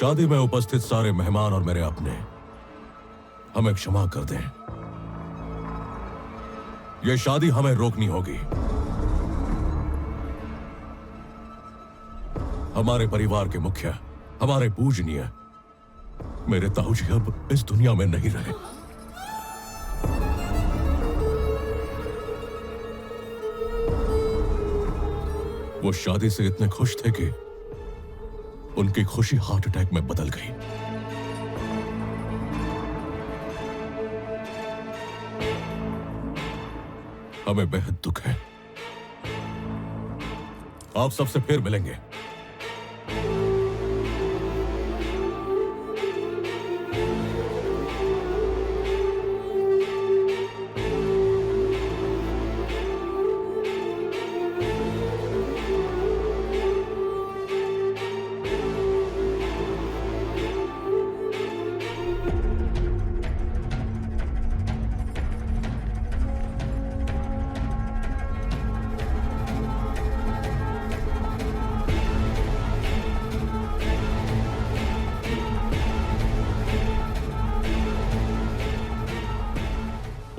शादी में उपस्थित सारे मेहमान और मेरे अपने हमें क्षमा कर दें। यह शादी हमें रोकनी होगी। हमारे परिवार के मुखिया, हमारे पूजनीय मेरे ताऊजी अब इस दुनिया में नहीं रहे। वो शादी से इतने खुश थे कि उनकी खुशी हार्ट अटैक में बदल गई। हमें बेहद दुख है। आप सबसे फिर मिलेंगे।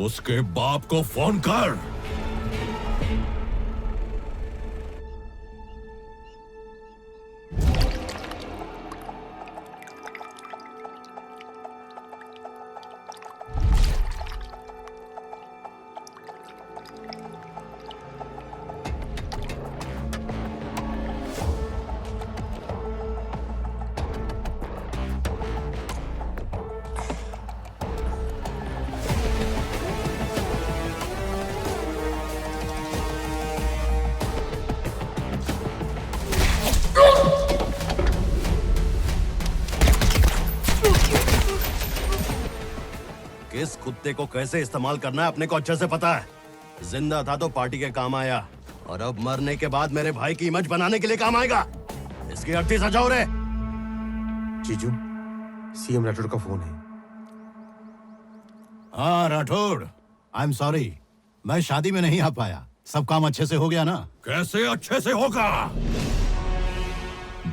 उसके बाप को फोन कर। किस कुत्ते को कैसे इस्तेमाल करना है अपने को अच्छे से पता है। जिंदा था तो पार्टी के काम आया और अब मरने के बाद मेरे भाई की इमेज बनाने के लिए काम आएगा। इसकी अर्थी सजाओ रे। जीजू, सीएम राठौड़ का फोन है। हाँ राठौड़, आई एम सॉरी, मैं शादी में नहीं आ पाया। सब काम अच्छे से हो गया ना? कैसे अच्छे से होगा?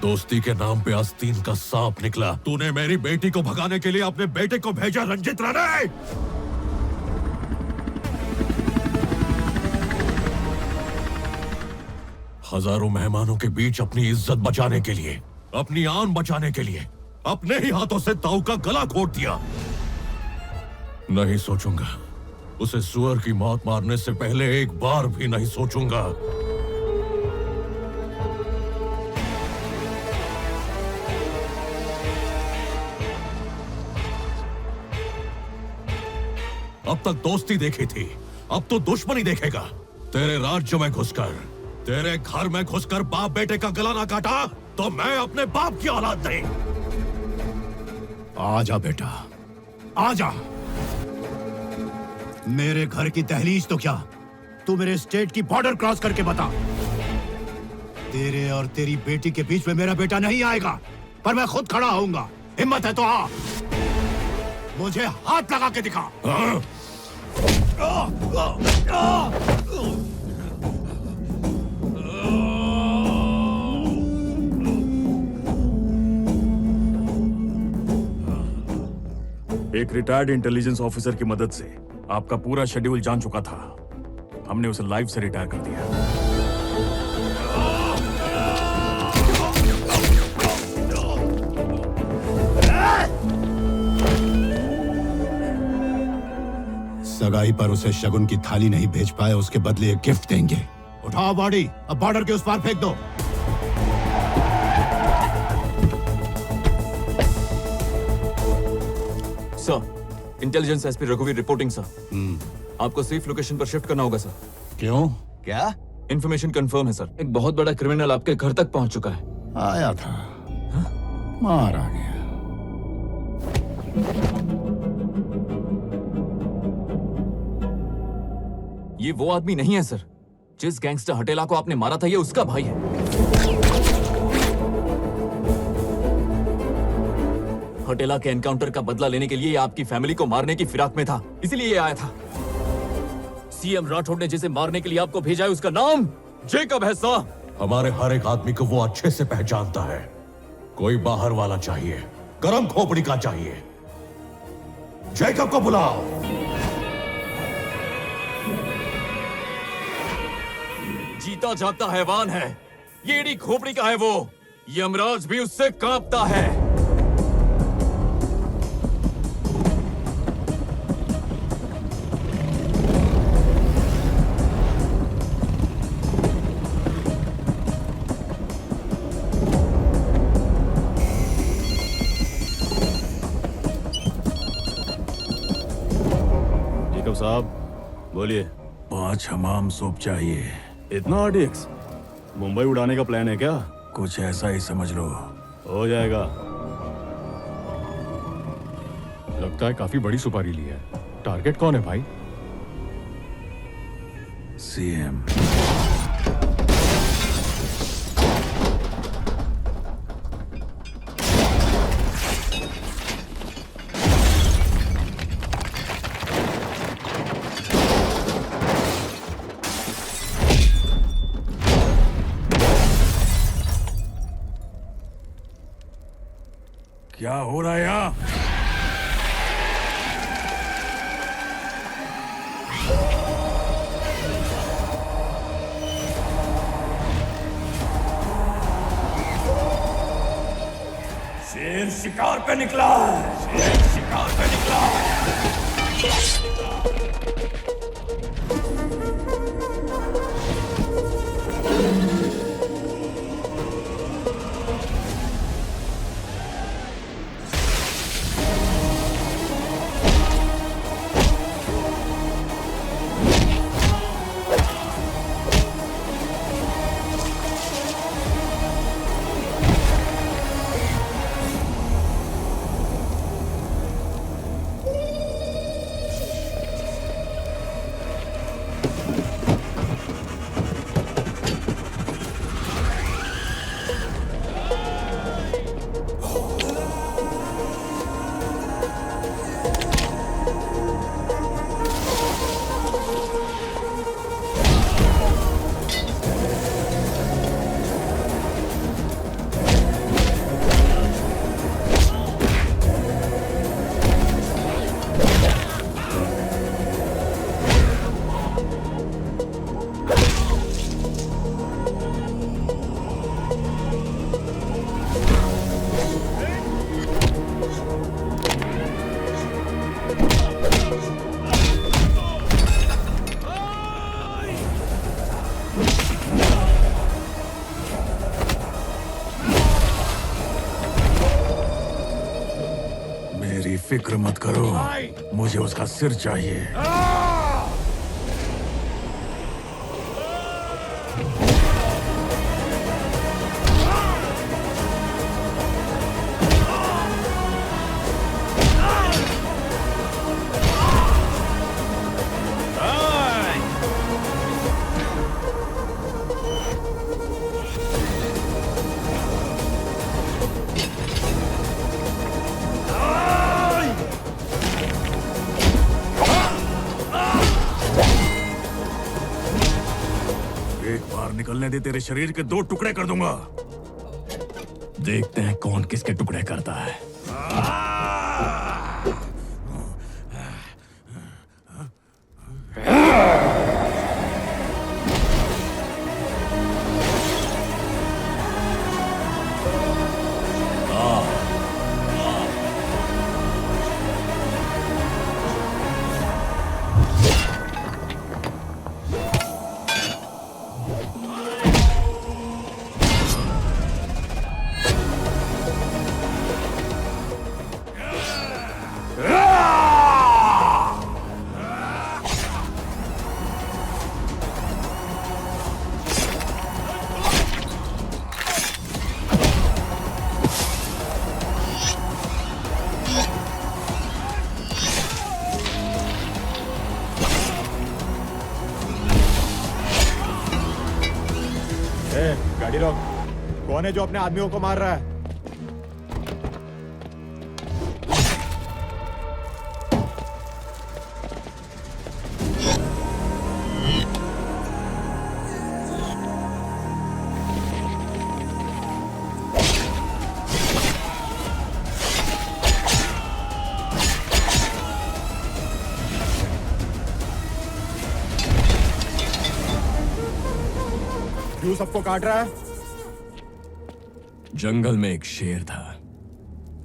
दोस्ती के नाम पे आस्तीन का सांप निकला। तूने मेरी बेटी को भगाने के लिए अपने बेटे को भेजा रंजित राणे। हजारों मेहमानों के बीच अपनी इज्जत बचाने के लिए, अपनी आन बचाने के लिए अपने ही हाथों से ताऊ का गला घोट दिया। नहीं सोचूंगा, उसे सुअर की मौत मारने से पहले एक बार भी नहीं सोचूंगा। अब तक दोस्ती देखी थी, अब तो दुश्मनी देखेगा। तेरे राज्य में घुसकर, तेरे घर में घुसकर बाप बेटे का गला ना काटा तो मैं अपने बाप की औलाद नहीं। आजा बेटा, आजा। मेरे घर की दहलीज तो क्या, तू मेरे स्टेट की बॉर्डर क्रॉस करके बता। तेरे और तेरी बेटी के बीच में मेरा बेटा नहीं आएगा, पर मैं खुद खड़ा होऊंगा। हिम्मत है तो आ, मुझे हाथ लगा के दिखा। हाँ? एक रिटायर्ड इंटेलिजेंस ऑफिसर की मदद से आपका पूरा शेड्यूल जान चुका था। हमने उसे लाइफ से रिटायर कर दिया। सगाई पर उसे शगुन की थाली नहीं भेज पाए, उसके बदले एक गिफ्ट देंगे। उठाओ बॉडी, अब बॉर्डर के उस पार फेंक दो। सर, इंटेलिजेंस एसपी रघुवीर रिपोर्टिंग सर। आपको सेफ लोकेशन पर शिफ्ट करना होगा सर। क्यों? क्या? इंफॉर्मेशन कंफर्म है सर। एक बहुत बड़ा क्रिमिनल आपके घर तक पहुंच चुका है। आया था, मार आ गया। ये वो आदमी नहीं है सर। जिस गैंगस्टर हटेला को आपने मारा था, ये उसका भाई है। हटेला के एनकाउंटर का बदला लेने के लिए ये आपकी फैमिली को मारने की फिराक में था, इसीलिए ये आया था। सीएम राठौड़ ने जिसे मारने के लिए आपको भेजा है, उसका नाम जेकब है सर। हमारे हर एक आदमी को वो अच्छे से पहचानता है। कोई बाहर वाला चाहिए, गरम खोपड़ी का चाहिए। जैकब को बुलाओ। जीता जागता हैवान है, येड़ी खोपड़ी का है वो। यमराज भी उससे कांपता है। जेकब साहब बोलिए। 5 हमाम सूप चाहिए। इतना आरडीएक्स मुंबई उड़ाने का प्लान है क्या? कुछ ऐसा ही समझ लो। हो जाएगा। लगता है काफी बड़ी सुपारी ली है। टारगेट कौन है भाई? सीएम। क्या हो रहा है यहाँ? शेर शिकार पे निकला है। शेर शिकार पे निकला है। मेरी फिक्र मत करो, मुझे उसका सिर चाहिए। एक बार निकलने दे, तेरे शरीर के 2 टुकड़े कर दूंगा। देखते हैं कौन किसके टुकड़े करता है। गाड़ी रोक। कौन है जो अपने आदमियों को मार रहा है? क्यों सबको काट रहा है? जंगल में एक शेर था,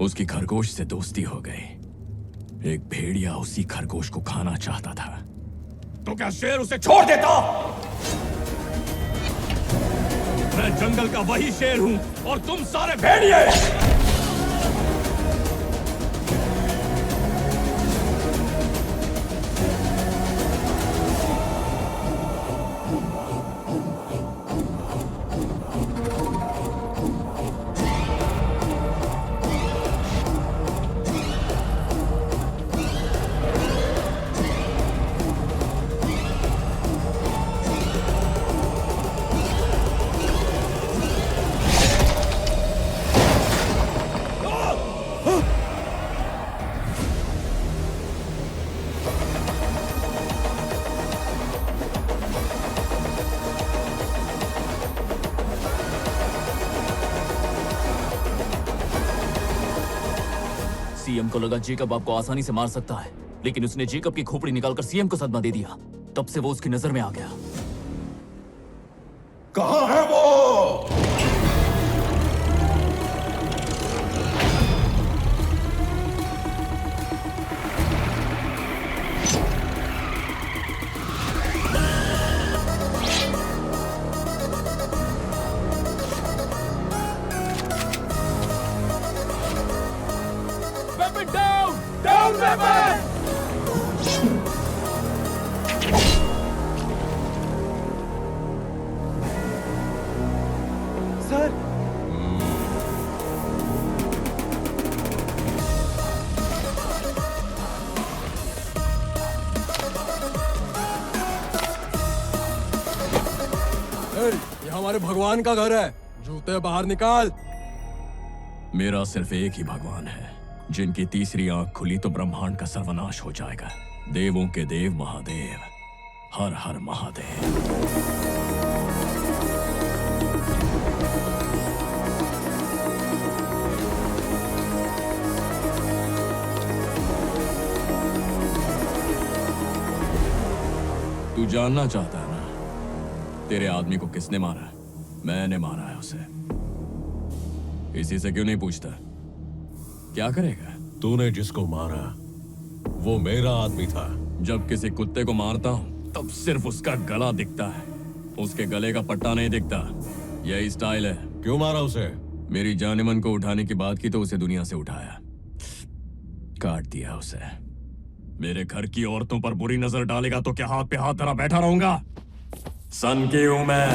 उसकी खरगोश से दोस्ती हो गई। एक भेड़िया उसी खरगोश को खाना चाहता था, तो क्या शेर उसे छोड़ देता? मैं जंगल का वही शेर हूं और तुम सारे भेड़िए। सीएम को लगा जेकब आपको आसानी से मार सकता है, लेकिन उसने जेकब की खोपड़ी निकालकर सीएम को सदमा दे दिया। तब से वो उसकी नजर में आ गया। कहां है वो? ये हमारे भगवान का घर है, जूते बाहर निकाल। मेरा सिर्फ एक ही भगवान है, जिनकी तीसरी आंख खुली तो ब्रह्मांड का सर्वनाश हो जाएगा। देवों के देव महादेव, हर हर महादेव। तू जानना चाहता है ना, तेरे आदमी को किसने मारा? मैंने मारा है उसे। इसी से क्यों नहीं पूछता? क्या करेगा? तूने जिसको मारा वो मेरा आदमी था। जब किसी कुत्ते को मारता हूं तब सिर्फ उसका गला दिखता है, उसके गले का पट्टा नहीं दिखता। यही स्टाइल है। क्यों मारा उसे? मेरी जानेमन को उठाने की बात की तो उसे दुनिया से उठाया, काट दिया उसे। मेरे घर की औरतों पर बुरी नजर डालेगा तो क्या हाथ पे हाथ धरा बैठा रहूंगा? सन की हूं मैं,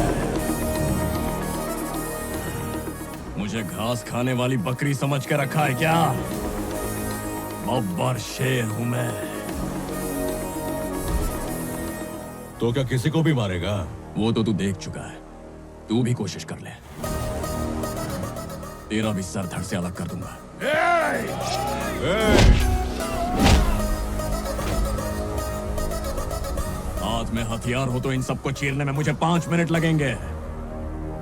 मुझे घास खाने वाली बकरी समझ के रखा है क्या? बब्बर शेर हूं मैं। तो क्या किसी को भी मारेगा? वो तो तू देख चुका है, तू भी कोशिश कर ले, तेरा भी सर धड़ से अलग कर दूंगा। हाथ में हथियार हो तो इन सबको चीरने में मुझे 5 मिनट लगेंगे,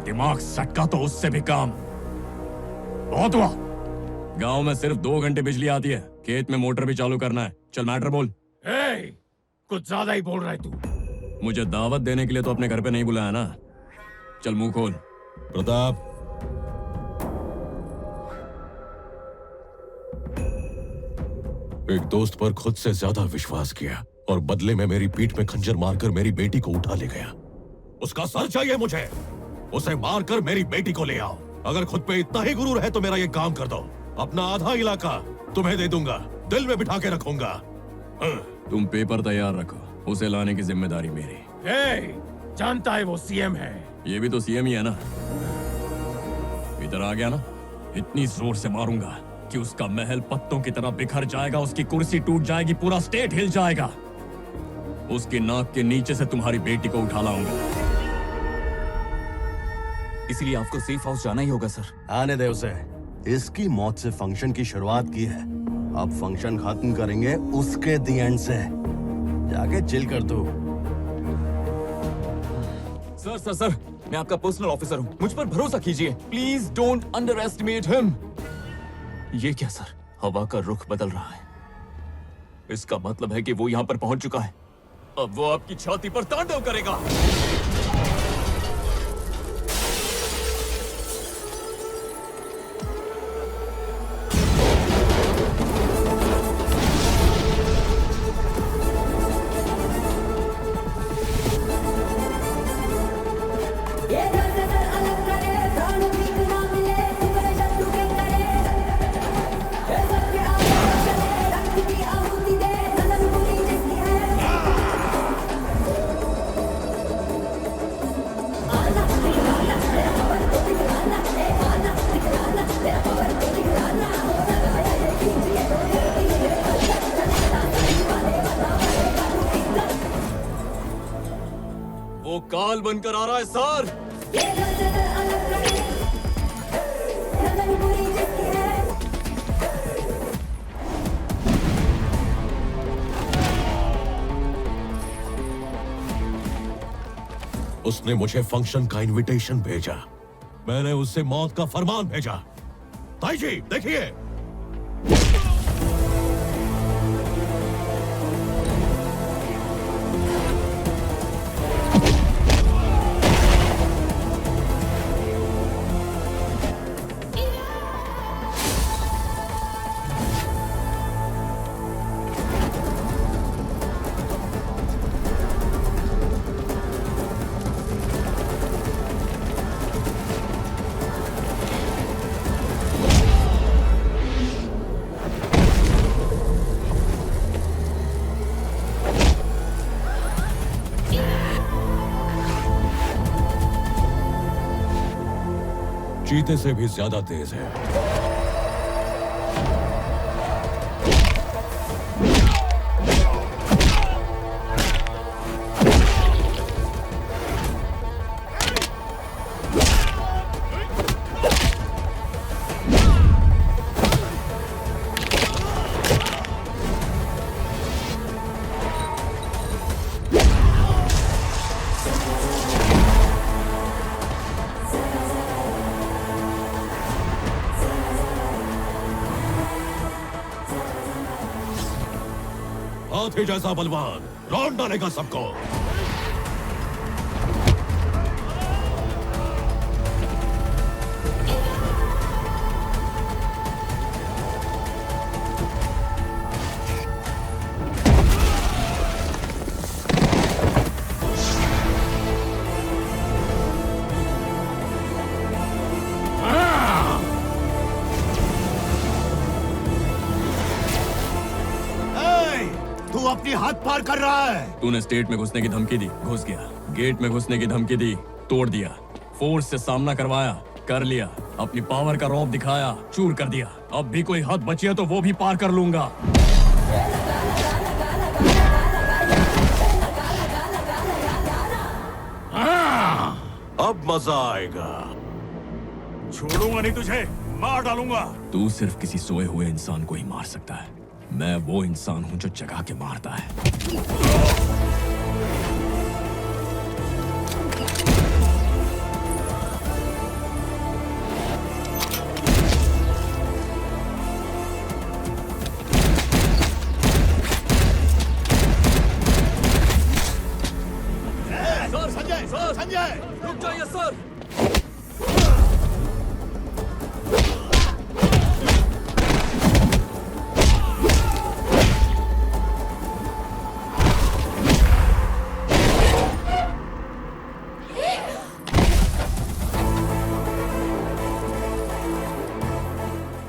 दिमाग सटका तो उससे भी काम। बहुत हुआ। गांव में सिर्फ 2 घंटे बिजली आती है, खेत में मोटर भी चालू करना है। चल मैटर बोल। कुछ ज्यादा ही बोल रहा है तू। मुझे दावत देने के लिए तो अपने घर पे नहीं बुलाया ना। चल मुंह खोल। प्रताप, एक दोस्त पर खुद से ज्यादा विश्वास किया और बदले में मेरी पीठ में खंजर मारकर मेरी बेटी को उठा ले गया। उसका सर चाहिए मुझे, उसे मारकर मेरी बेटी को ले आओ। अगर खुद पे इतना ही गुरूर है तो मेरा ये काम कर दो, अपना आधा इलाका तुम्हें दे दूंगा, दिल में बिठा के रखूंगा। तुम पेपर तैयार रखो, उसे लाने की जिम्मेदारी मेरी। जानता है वो सीएम है। ये भी तो सीएम ही है ना। इधर आ गया ना, इतनी जोर से मारूंगा कि उसका महल पत्तों की तरह बिखर जाएगा, उसकी कुर्सी टूट जाएगी, पूरा स्टेट हिल जाएगा। उसकी नाक के नीचे से तुम्हारी बेटी को उठा लाऊंगा। इसलिए आपको सेफ हाउस जाना ही होगा सर। आने दे उसे। इसकी मौत से फंक्शन की शुरुआत की है, अब फंक्शन खत्म करेंगे उसके दी एंड से। जाके चिल कर तू। सर सर सर, मैं आपका पर्सनल ऑफिसर हूँ, मुझ पर भरोसा कीजिए। Please don't under estimate him. ये क्या सर, हवा का रुख बदल रहा है। इसका मतलब है कि वो यहाँ पर पहुंच चुका है। अब वो आपकी छाती पर तांडव करेगा। वो काल बनकर आ रहा है सर। ये नजर अलग रहे, लगन बुरी जिसकी है। उसने मुझे फंक्शन का इनविटेशन भेजा, मैंने उससे मौत का फरमान भेजा। ताई जी देखिए, चीते से भी ज्यादा तेज है। हाथी जैसा बलवान लौट डालेगा सबको। तू अपनी हद पार कर रहा है। तूने स्टेट में घुसने की धमकी दी, घुस गया। गेट में घुसने की धमकी दी, तोड़ दिया। फोर्स से सामना करवाया, कर लिया। अपनी पावर का रौब दिखाया, चूर कर दिया। अब भी कोई हद बची है तो वो भी पार कर लूंगा। अब मजा आएगा। छोड़ूंगा नहीं तुझे, मार डालूंगा। तू सिर्फ किसी सोए हुए इंसान को ही मार सकता है। मैं वो इंसान हूं जो जगा के मारता है। सर संजय, सर संजय, रुक जाइए सर।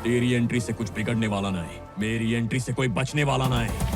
तेरी एंट्री से कुछ बिगड़ने वाला ना है, मेरी एंट्री से कोई बचने वाला ना है।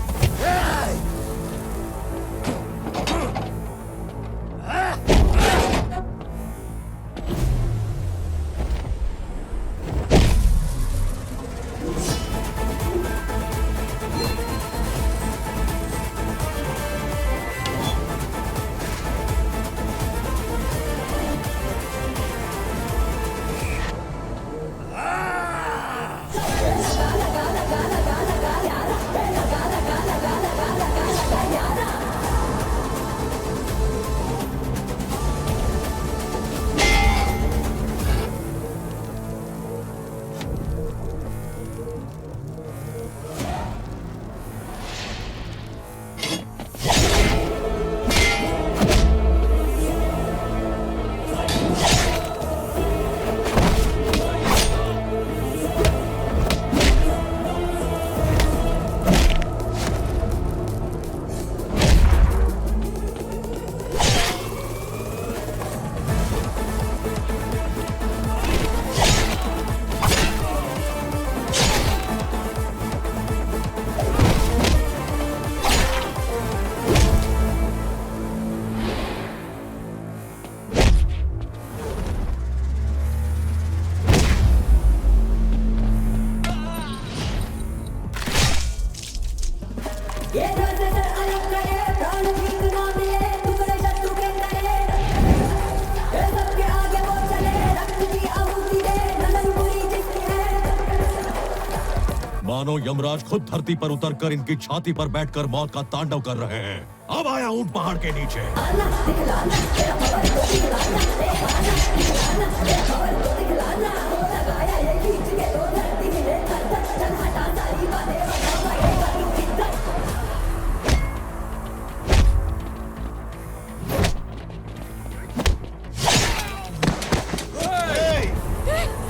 मानो यमराज खुद धरती पर उतरकर इनकी छाती पर बैठकर मौत का तांडव कर रहे हैं। अब आया ऊंट पहाड़ के नीचे।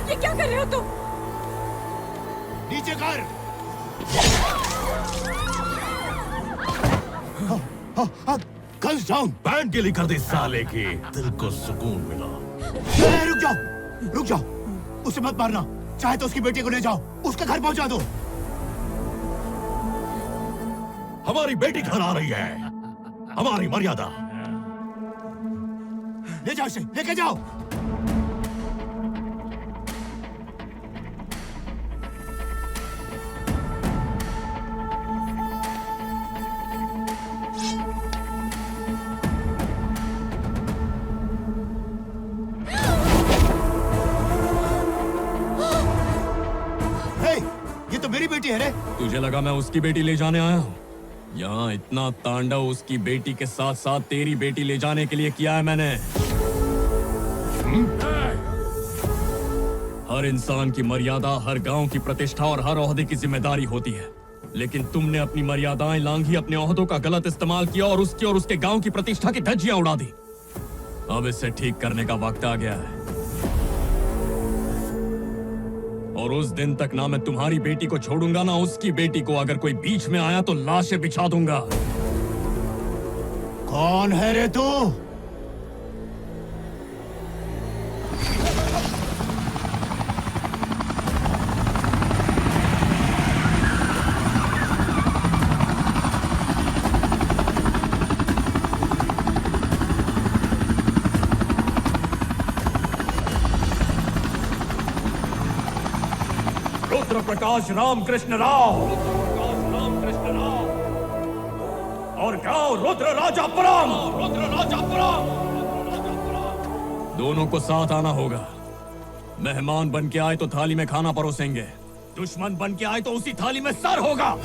ये क्या कर रहे हो तुम? नीचे कर। Guns down. बैंड गिली कर दी साले की, दिल को सुकून मिला। रुक जाओ, रुक जाओ, उसे मत मारना। चाहे तो उसकी बेटी को ले जाओ, उसके घर पहुंचा दो। हमारी बेटी घर आ रही है, हमारी मर्यादा। ले जाओ इसे, लेके जाओ। ये तो मेरी बेटी है रे। तुझे लगा मैं उसकी बेटी ले जाने आया हूँ? यहाँ इतना तांडव उसकी बेटी के साथ साथ तेरी बेटी ले जाने के लिए किया है मैंने। हर इंसान की मर्यादा, हर गांव की प्रतिष्ठा और हर ओहदे की जिम्मेदारी होती है, लेकिन तुमने अपनी मर्यादाएं लांघी, अपने ओहदों का गलत इस्तेमाल किया और उसकी और उसके गांव की प्रतिष्ठा की धज्जियां उड़ा दी। अब इसे ठीक करने का वक्त आ गया है, और उस दिन तक ना मैं तुम्हारी बेटी को छोड़ूंगा ना उसकी बेटी को। अगर कोई बीच में आया तो लाशें बिछा दूंगा। कौन है रे तू? रुद्र प्रकाश रामकृष्ण राव और गांव रुद्र राजापुरम। दोनों को साथ आना होगा। मेहमान बन के आए तो थाली में खाना परोसेंगे, दुश्मन बन के आए तो उसी थाली में सर होगा।